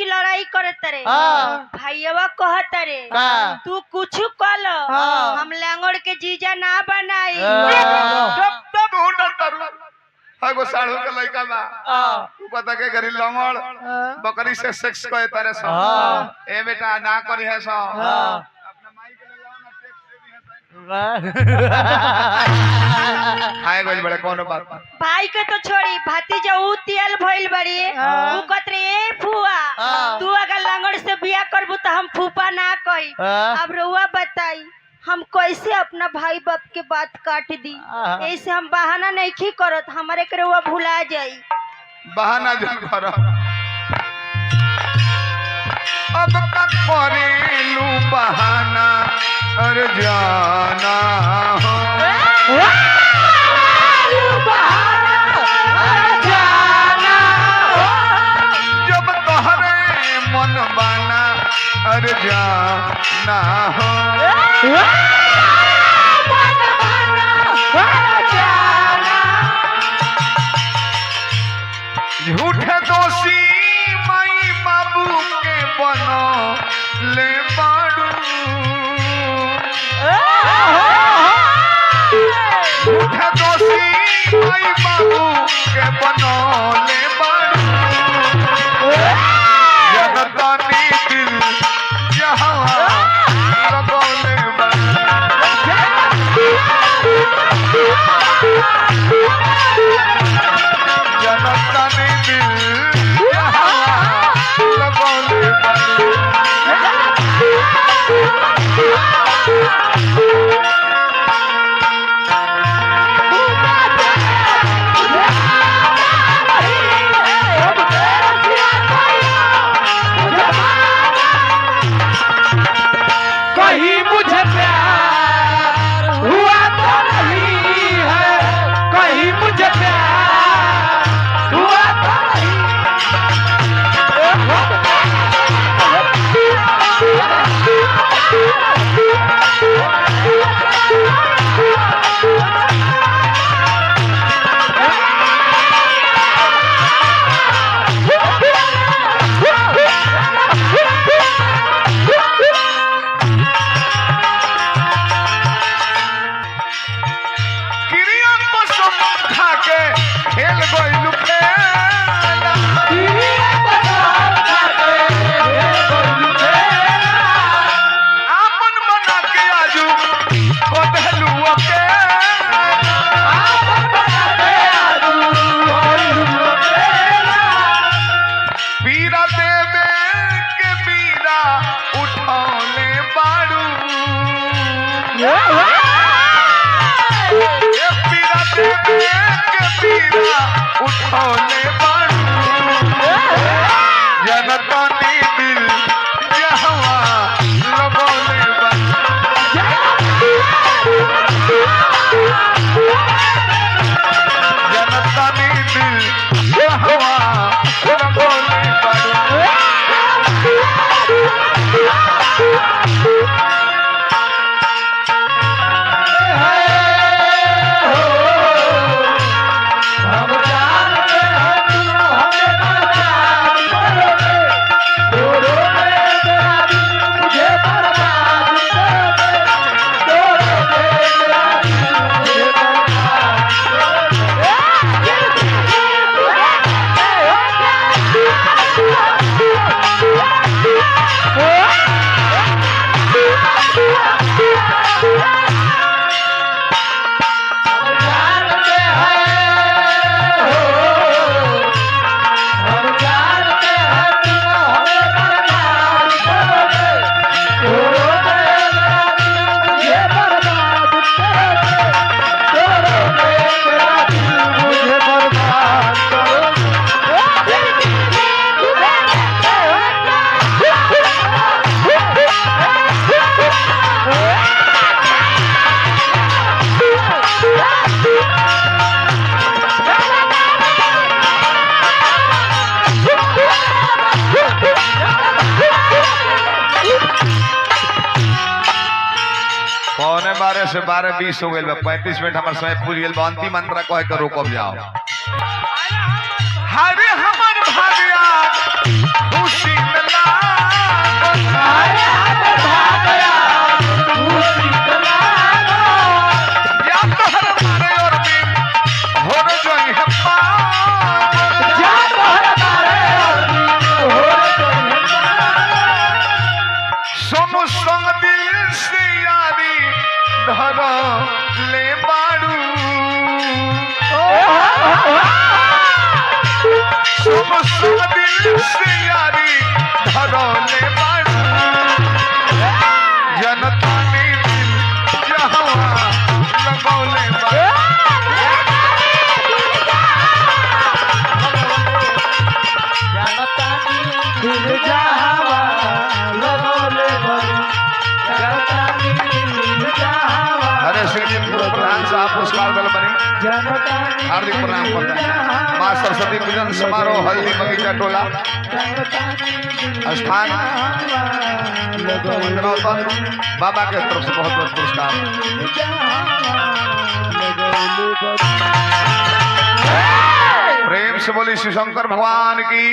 रोज लड़ाई करत रे भैया कहत रे तू कुछ कल हम लंगड़ के जीजा ना बनाई एगो साढ़ू के लड़का बा तू पता के गरी लंगड़ बकरी से सेक्स करे तारे सो ए बेटा ना करी है सो अपना माई के ले लाओ ना टैक्स दे दी है हाय गोल बड़े कोनो बात भाई के तो छोड़ी भतीजा ऊ तेल भइल बड़ी ऊ कतरे ए फुआ तू अगर लंगड़ से बियाह करबू त हम फूफा ना कही अब रुआ बताई हम कैसे अपना भाई बाप के बात काट दी ऐसे हम बहाना नहीं की करत हमारे के रुआ भुला जाई बहाना जन करो अब तक करेलू बहाना अरे जाना हो जब तोहरे मन बना अरे जाना हो झूठे दोषी माई बाबू के बनो ले बाड़ू झूठे दोषी माई बाबू के बनो ले बाड़ू जगतानी दिल जहाँ लगोले जनता ने दिल जहाँ लगोले कहीं मुझे प्यार हुआ तो नहीं है कहीं मुझे प्यार हुआ तो नहीं क्रिया को समझा के खेल गइलू खेला आपन बना के आजू बदलू पीरा देवे के पीरा उठौले बाड़ू पीरा देवे के पीरा उठौले बाड़ू जनता ने दिल जहाँ लगोले जनता ने दिल जहाँ लगोले पौने 12 से 12:20 हो गए 35 मिनट हमारे समय पूरी गए अंतिम मंत्र कह के रोकब जाओ हरे हमर भाग्या खुशी हार्दिक प्रणाम करते हैं। माँ सरस्वती पूजन समारोह हल्दी बगीचा टोला स्थान बाबा के तरफ से बहुत बहुत पुरस्कार। प्रेम से बोली शिव शंकर भगवान की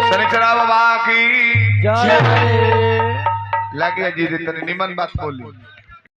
शनिचरा बाबा की लगे जी तनी निमन बात बोली।